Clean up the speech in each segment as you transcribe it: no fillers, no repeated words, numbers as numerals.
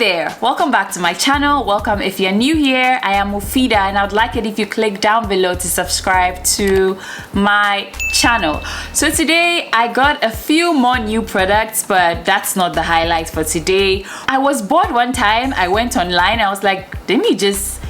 there, welcome back to my channel. Welcome if you're new here. I am Muphidaht and I would like it if you click down below to subscribe to my channel. So today I got a few more new products, but that's not the highlight for today. I was bored one time. I went online. I was like, let me just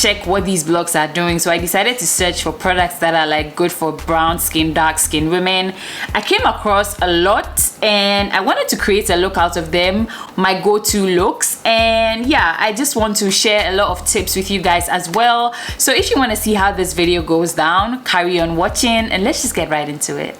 check what these blogs are doing. So I decided to search for products that are like good for brown skin, dark skin women. I came across a lot and I wanted to create a look out of them, my go-to looks. And yeah, I just want to share a lot of tips with you guys as well. So if you want to see how this video goes down, carry on watching and let's just get right into it.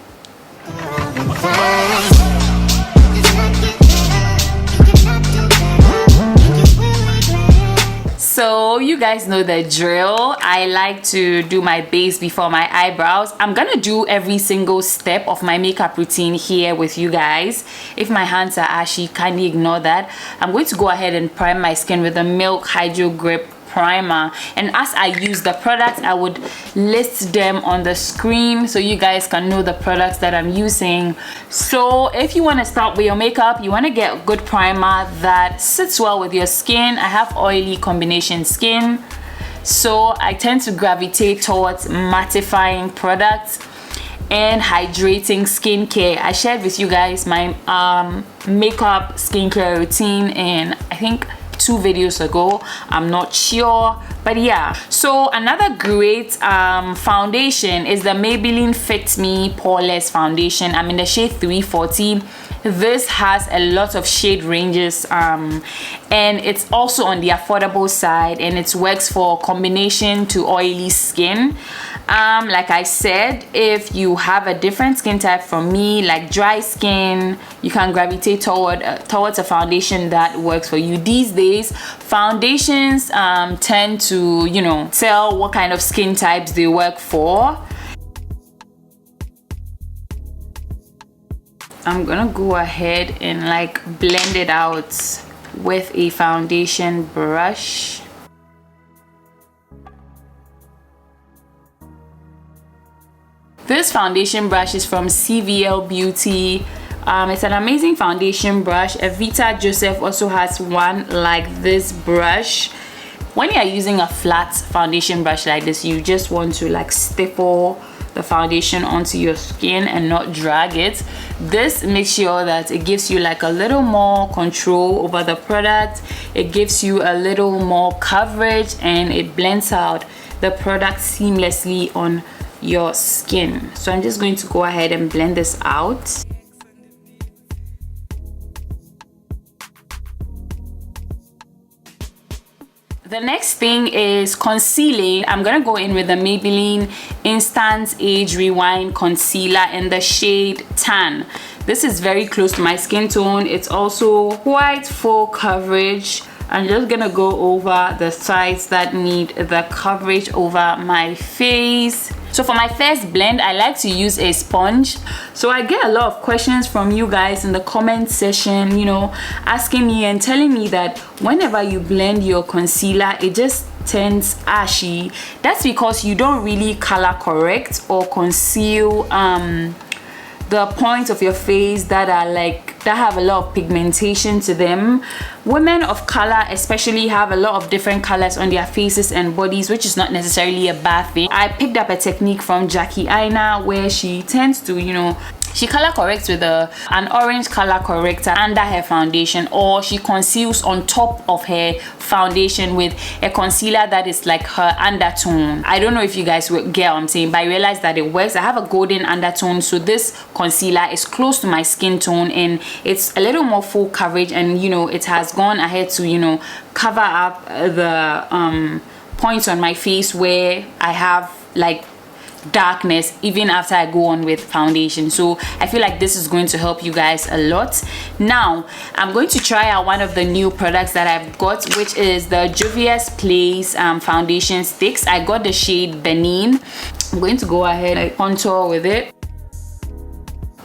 So you guys know the drill. I like to do my base before my eyebrows. I'm gonna do every single step of my makeup routine here with you guys. If my hands are ashy, kindly ignore that. I'm going to go ahead and prime my skin with a Milk Hydro Grip primer, and as I use the products, I would list them on the screen so you guys can know the products that I'm using. So if you want to start with your makeup, you want to get a good primer that sits well with your skin. I have oily combination skin, so I tend to gravitate towards mattifying products and hydrating skincare. I shared with you guys my makeup skincare routine in I think 2 videos ago, I'm not sure, but yeah. So another great foundation is the Maybelline Fit Me Poreless foundation. I'm in the shade 340. This has a lot of shade ranges and it's also on the affordable side, and it works for combination to oily skin. Like I said, if you have a different skin type from me, like dry skin, you can gravitate towards a foundation that works for you. These days, foundations tend to, you know, tell what kind of skin types they work for. I'm gonna go ahead and like blend it out with a foundation brush. This foundation brush is from CVL Beauty. It's an amazing foundation brush. Evita Joseph also has one like this brush. When you are using a flat foundation brush like this, you just want to like staple the foundation onto your skin and not drag it. This makes sure that it gives you like a little more control over the product. It gives you a little more coverage and it blends out the product seamlessly on your skin. So I'm just going to go ahead and blend this out. The next thing is concealing. I'm gonna go in with the Maybelline Instant Age Rewind Concealer in the shade Tan. This is very close to my skin tone. It's also quite full coverage. I'm just gonna go over the sides that need the coverage over my face. So for my first blend, I like to use a sponge. So I get a lot of questions from you guys in the comment section, you know, asking me and telling me that whenever you blend your concealer, it just turns ashy. That's because you don't really color correct or conceal the points of your face that have a lot of pigmentation to them. Women of color especially have a lot of different colors on their faces and bodies, which is not necessarily a bad thing. I picked up a technique from Jackie Aina where she tends to, you know, she color corrects with an orange color corrector under her foundation, or she conceals on top of her foundation with a concealer that is like her undertone. I don't know if you guys will get what I'm saying, but I realized that it works. I have a golden undertone, so this concealer is close to my skin tone and it's a little more full coverage, and you know, it has gone ahead to, you know, cover up the points on my face where I have like darkness even after I go on with foundation. So I feel like this is going to help you guys a lot. Now I'm going to try out one of the new products that I've got, which is the Juvia's Place foundation sticks. I got the shade Benin. I'm going to go ahead and contour with it.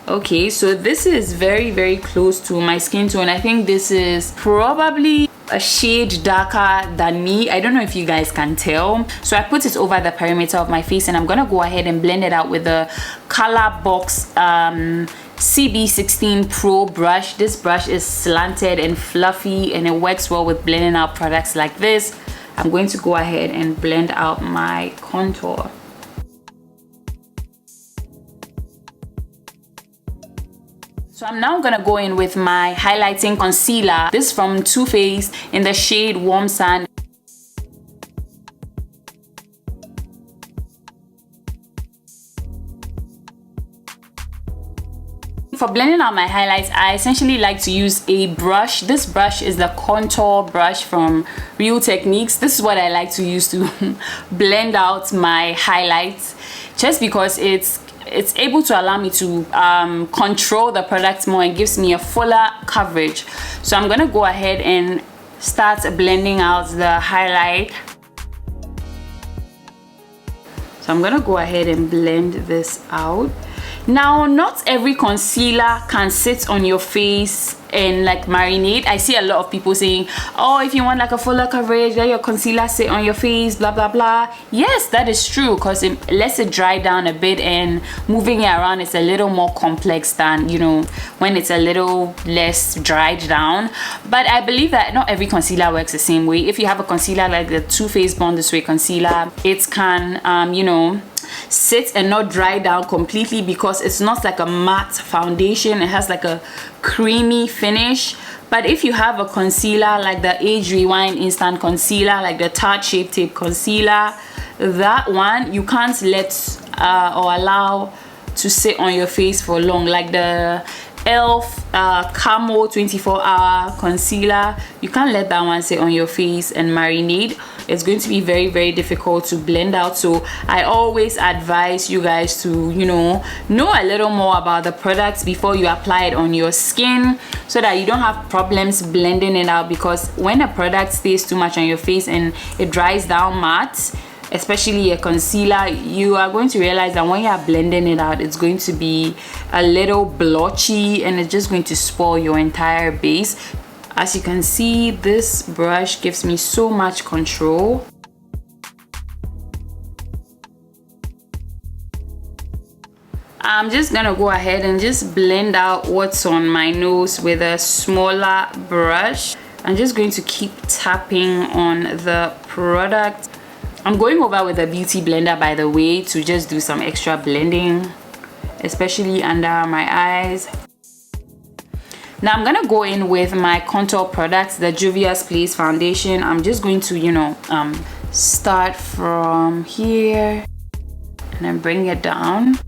Okay, so this is very close to my skin tone. I think this is probably a shade darker than me. I don't know if you guys can tell. So I put it over the perimeter of my face and I'm gonna go ahead and blend it out with the Color Box CB16 Pro brush. This brush is slanted and fluffy and it works well with blending out products like this. I'm going to go ahead and blend out my contour. So I'm now gonna go in with my highlighting concealer. This from Too Faced in the shade Warm Sand. For blending out my highlights, I essentially like to use a brush. This brush is the contour brush from Real Techniques. This is what I like to use to blend out my highlights, just because it's able to allow me to control the product more and gives me a fuller coverage. So I'm gonna go ahead and start blending out the highlight. So I'm gonna go ahead and blend this out. Now, not every concealer can sit on your face and like marinate. I see a lot of people saying, oh, if you want like a fuller coverage, let your concealer sit on your face, blah blah blah. Yes, that is true, because it lets it dry down a bit, and moving it around is a little more complex than, you know, when it's a little less dried down. But I believe that not every concealer works the same way. If you have a concealer like the Too Faced Born This Way concealer, it can you know, sit and not dry down completely, because it's not like a matte foundation. It has like a creamy finish. But if you have a concealer like the Age Rewind Instant Concealer, like the Tarte Shape Tape Concealer, that one you can't let or allow to sit on your face for long. Like the Elf Camo 24-hour concealer, you can't let that one sit on your face and marinate. It's going to be very, very difficult to blend out. So I always advise you guys to, you know a little more about the products before you apply it on your skin, so that you don't have problems blending it out. Because when a product stays too much on your face and it dries down matte, especially a concealer, you are going to realize that when you are blending it out, it's going to be a little blotchy and it's just going to spoil your entire base. As you can see, this brush gives me so much control. I'm just gonna go ahead and just blend out what's on my nose with a smaller brush. I'm just going to keep tapping on the product. I'm going over with a beauty blender, by the way, to just do some extra blending, especially under my eyes. Now I'm gonna go in with my contour products, the Juvia's Place foundation. I'm just going to, you know, start from here and then bring it down,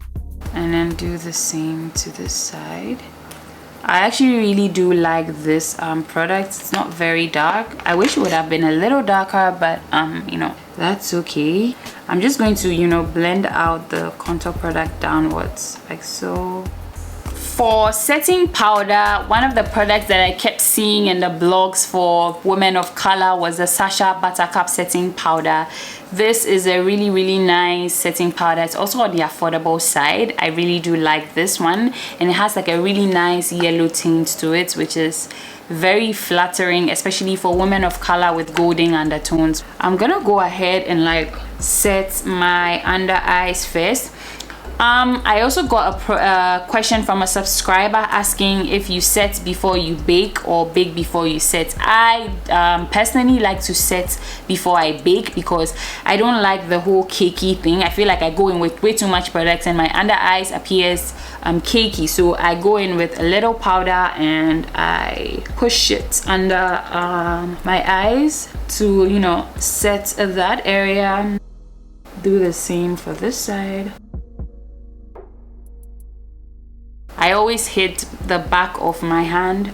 and then do the same to this side. I actually really do like this product. It's not very dark. I wish it would have been a little darker, but you know, that's okay. I'm just going to, you know, blend out the contour product downwards like so. For setting powder, one of the products that I kept seeing in the blogs for women of color was the Sacha Buttercup setting powder. This is a really, really nice setting powder. It's also on the affordable side. I really do like this one, and it has like a really nice yellow tint to it, which is very flattering, especially for women of color with golden undertones. I'm gonna go ahead and like set my under eyes first. I also got a question from a subscriber asking if you set before you bake or bake before you set. I personally like to set before I bake, because I don't like the whole cakey thing. I feel like I go in with way too much products and my under eyes appears cakey. So I go in with a little powder and I push it under my eyes to, you know, set that area. Do the same for this side. I always hit the back of my hand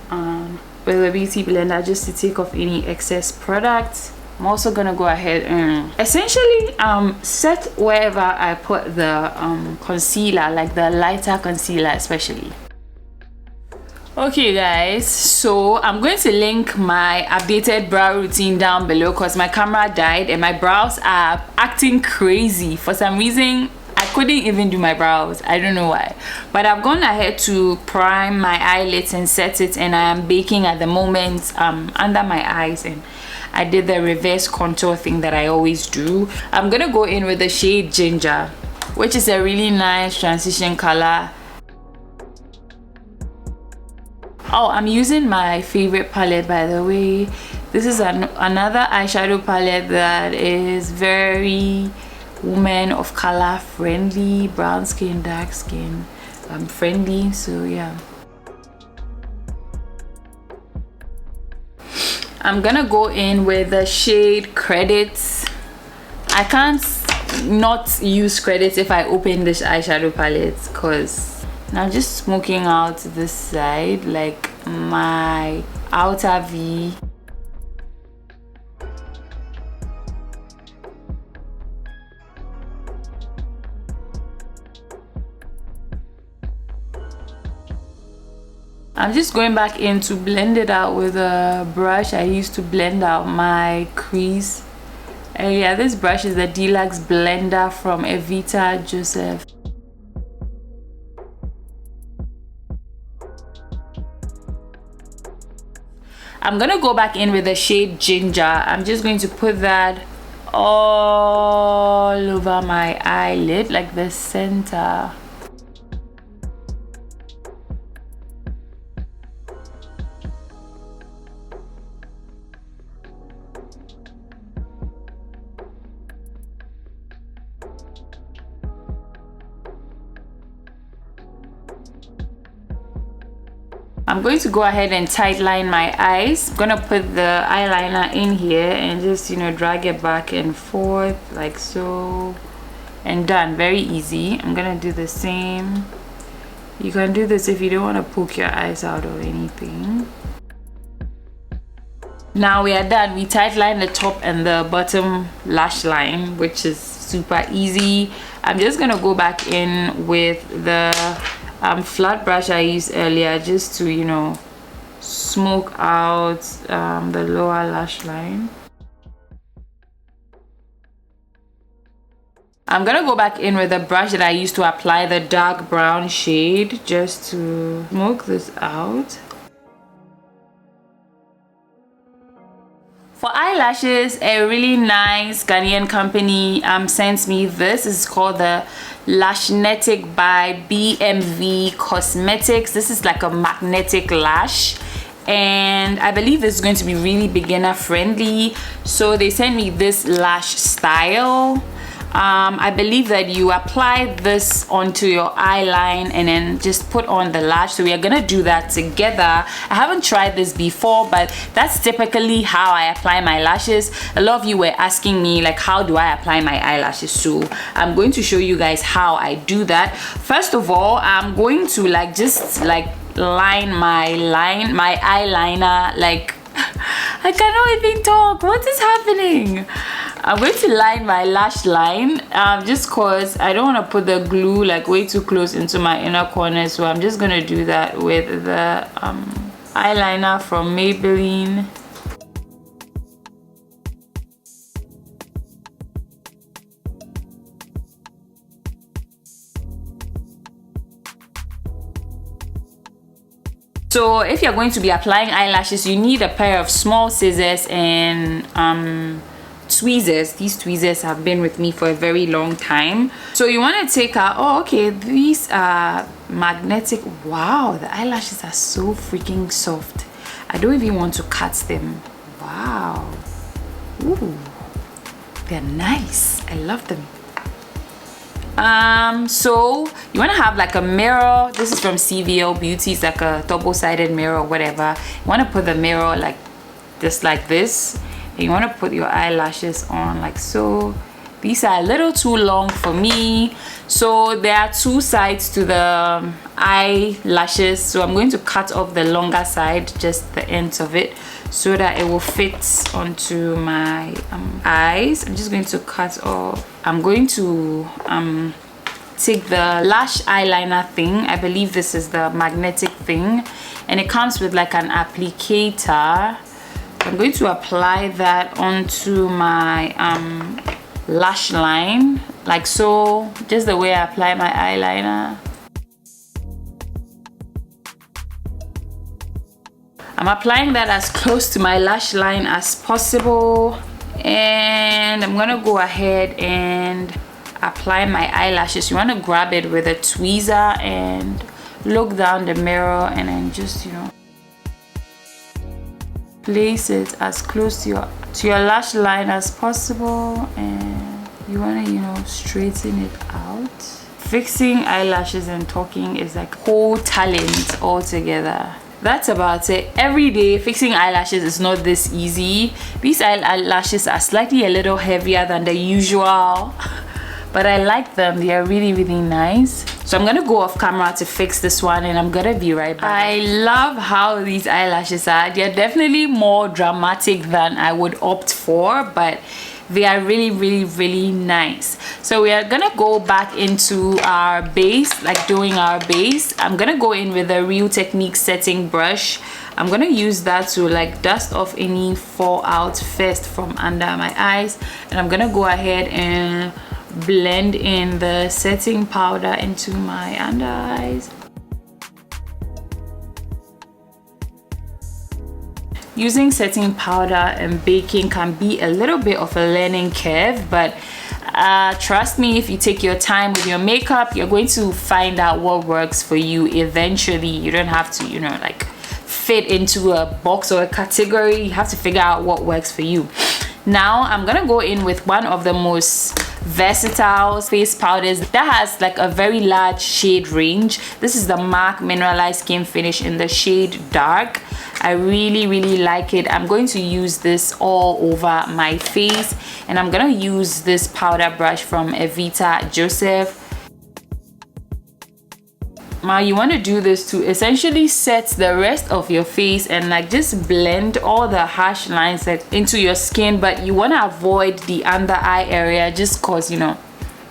with a beauty blender just to take off any excess product. I'm also gonna go ahead and essentially set wherever I put the concealer, like the lighter concealer especially. Okay guys, so I'm going to link my updated brow routine down below because my camera died and my brows are acting crazy. For some reason I couldn't even do my brows. I don't know why, but I've gone ahead to prime my eyelids and set it, and I am baking at the moment under my eyes, and I did the reverse contour thing that I always do. I'm gonna go in with the shade Ginger, which is a really nice transition color. Oh, I'm using my favorite palette, by the way. This is another eyeshadow palette that is very woman of color friendly, brown skin, dark skin friendly. So yeah, I'm gonna go in with the shade Credits. I can't not use Credits if I open this eyeshadow palette, because now just smoking out this side, like my outer V. I'm just going back in to blend it out with a brush I used to blend out my crease. And yeah, this brush is the Deluxe Blender from Evita Joseph. I'm gonna go back in with the shade Ginger. I'm just going to put that all over my eyelid, like the center. I'm going to go ahead and tight line my eyes. I'm gonna put the eyeliner in here and just, you know, drag it back and forth like so, and done. Very easy. I'm gonna do the same. You can do this if you don't want to poke your eyes out or anything. Now we are done. We tight line the top and the bottom lash line, which is super easy. I'm just gonna go back in with the flat brush I used earlier, just to, you know, smoke out the lower lash line. I'm gonna go back in with the brush that I used to apply the dark brown shade, just to smoke this out. For eyelashes, a really nice Ghanaian company sent me this. It's called the Lashnetic by BMV Cosmetics. This is like a magnetic lash, and I believe it's going to be really beginner friendly. So they sent me this lash style. I believe that you apply this onto your eyeline and then just put on the lash. So we are gonna do that together. I haven't tried this before, but that's typically how I apply my lashes. A lot of you were asking me, like, how do I apply my eyelashes? So I'm going to show you guys how I do that. First of all, I'm going to just line my eyeliner, like I cannot even talk. What is happening? I'm going to line my lash line just cause I don't want to put the glue like way too close into my inner corner. So I'm just gonna do that with the eyeliner from Maybelline. So if you're going to be applying eyelashes, you need a pair of small scissors and tweezers. These tweezers have been with me for a very long time. So you want to take out, oh okay, these are magnetic. Wow, the eyelashes are so freaking soft. I don't even want to cut them. Wow. Ooh, they're nice. I love them. So you want to have like a mirror. This is from CVL Beauty. It's like a double-sided mirror or whatever. You want to put the mirror like this, and you want to put your eyelashes on like so. These are a little too long for me, so there are two sides to the eyelashes, so I'm going to cut off the longer side, just the ends of it, so that it will fit onto my eyes. I'm just going to cut off. I'm going to take the lash eyeliner thing. I believe this is the magnetic thing, and it comes with like an applicator. I'm going to apply that onto my lash line like so, just the way I apply my eyeliner. I'm applying that as close to my lash line as possible, and I'm gonna go ahead and apply my eyelashes. You want to grab it with a tweezer and look down the mirror and then just, you know, place it as close to your lash line as possible, and you want to, you know, straighten it out. Fixing eyelashes and talking is like whole talent altogether. That's about it. Every day fixing eyelashes is not this easy. These eyelashes are slightly a little heavier than the usual, but I like them. They are really, really nice. So I'm gonna go off camera to fix this one, and I'm gonna be right back. I love how these eyelashes are. They're definitely more dramatic than I would opt for, but they are really, really, really nice. So we are gonna go back into our base, like doing our base. I'm gonna go in with the Real Techniques setting brush. I'm gonna use that to like dust off any fallout first from under my eyes, and I'm gonna go ahead and blend in the setting powder into my under eyes. Using setting powder and baking can be a little bit of a learning curve, but trust me, if you take your time with your makeup, you're going to find out what works for you eventually. You don't have to, you know, like fit into a box or a category. You have to figure out what works for you. Now I'm gonna go in with one of the most versatile face powders that has like a very large shade range. This is the MAC Mineralized Skin Finish in the shade Dark. I really, really like it. I'm going to use this all over my face, and I'm gonna use this powder brush from Evita Joseph. Now you want to do this to essentially set the rest of your face and like just blend all the harsh lines like into your skin, but you want to avoid the under eye area just cause, you know,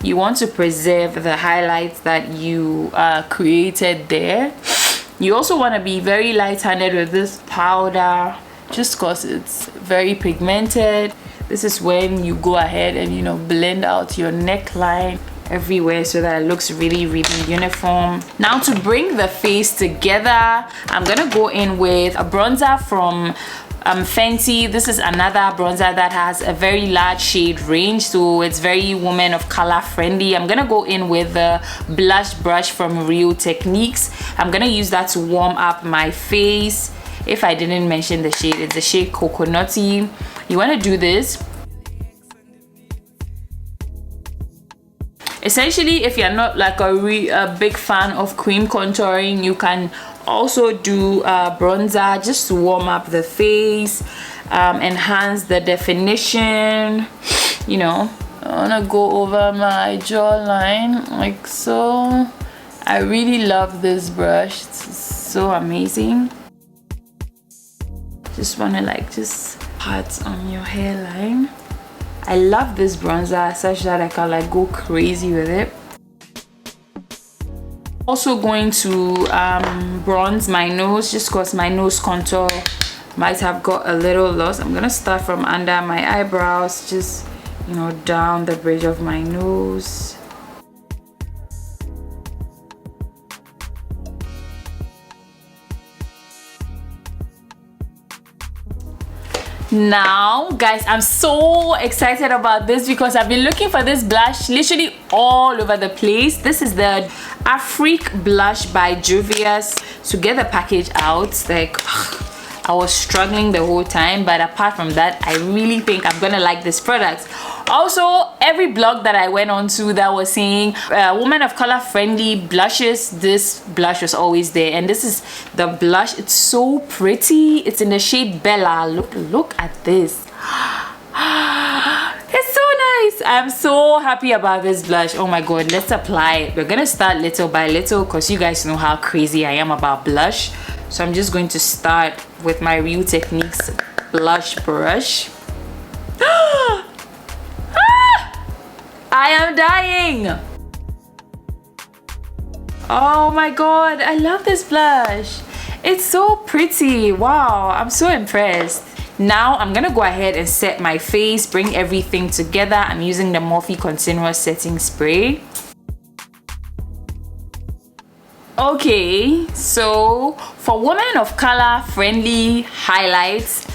you want to preserve the highlights that you created there. You also want to be very light-handed with this powder just cause it's very pigmented. This is when you go ahead and, you know, blend out your neckline everywhere so that it looks really, really uniform. Now to bring the face together, I'm gonna go in with a bronzer from Fenty. This is another bronzer that has a very large shade range, so it's very woman of color friendly. I'm gonna go in with the blush brush from Real Techniques. I'm gonna use that to warm up my face. If I didn't mention the shade, it's the shade Coconutty. You want to do this. Essentially, if you're not like a big fan of cream contouring, you can also do bronzer just to warm up the face, enhance the definition. You know, I want to go over my jawline like so. I really love this brush. It's so amazing. Just want to like just pat on your hairline. I love this bronzer such that I can like go crazy with it. Also going to bronze my nose just because my nose contour might have got a little lost. I'm gonna start from under my eyebrows, just, you know, down the bridge of my nose. Now guys, I'm so excited about this because I've been looking for this blush literally all over the place. This is the Afrique blush by Juvia's. To get the package out, like I was struggling the whole time, but apart from that, I really think I'm gonna like this product. Also, every blog that I went on to that was saying woman of color friendly blushes, this blush was always there, and this is the blush. It's so pretty. It's in the shade Bella. Look at this. It's so nice. I'm so happy about this blush. Oh my god, let's apply it. We're gonna start little by little because you guys know how crazy I am about blush. So I'm just going to start with my Real Techniques blush brush. I am dying. Oh my god, I love this blush. It's so pretty. Wow, I'm so impressed. Now I'm gonna go ahead and set my face, bring everything together. I'm using the Morphe Continuous Setting Spray. Okay, so for women of color friendly highlights,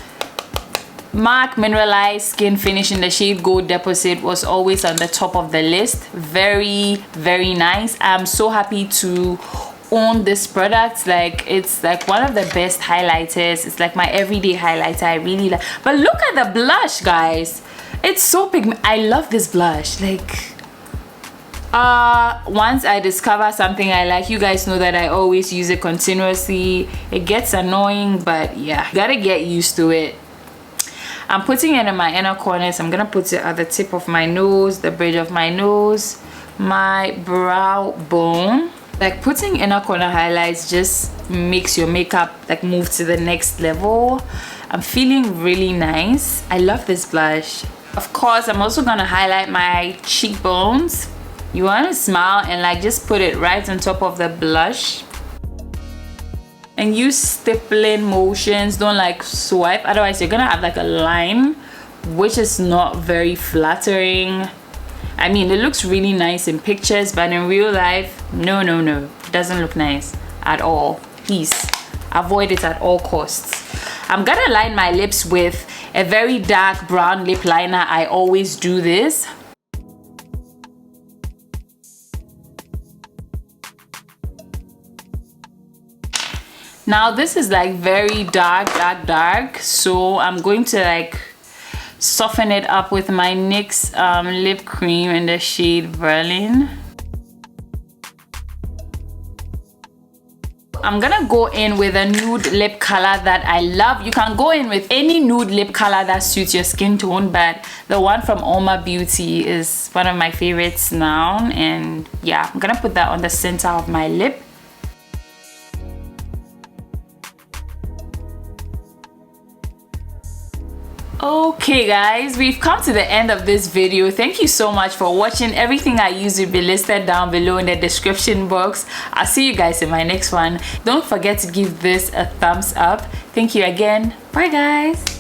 MAC Mineralized Skin Finish in the shade Gold Deposit was always on the top of the list. Very, very nice. I'm so happy to own this product. Like, it's like one of the best highlighters. It's like my everyday highlighter. I really like. But look at the blush, guys. It's so pigment. I love this blush. Like, once I discover something I like, you guys know that I always use it continuously. It gets annoying, but yeah, gotta get used to it. I'm putting it in my inner corners. I'm gonna put it at the tip of my nose, the bridge of my nose, my brow bone. Like, putting inner corner highlights just makes your makeup like move to the next level. I'm feeling really nice. I love this blush. Of course, I'm also gonna highlight my cheekbones. You want to smile and like just put it right on top of the blush, and use stippling motions. Don't like swipe, otherwise you're gonna have like a line, which is not very flattering. I mean, it looks really nice in pictures, but in real life, no, it doesn't look nice at all. Please avoid it at all costs. I'm gonna line my lips with a very dark brown lip liner. I always do this. Now this is like very dark, so I'm going to like soften it up with my NYX lip cream in the shade Berlin. I'm gonna go in with a nude lip color that I love. You can go in with any nude lip color that suits your skin tone, but the one from Alma Beauty is one of my favorites now. And yeah, I'm gonna put that on the center of my lip. Okay guys, we've come to the end of this video. Thank you so much for watching. Everything I use will be listed down below in the description box. I'll see you guys in my next one. Don't forget to give this a thumbs up. Thank you again. Bye guys.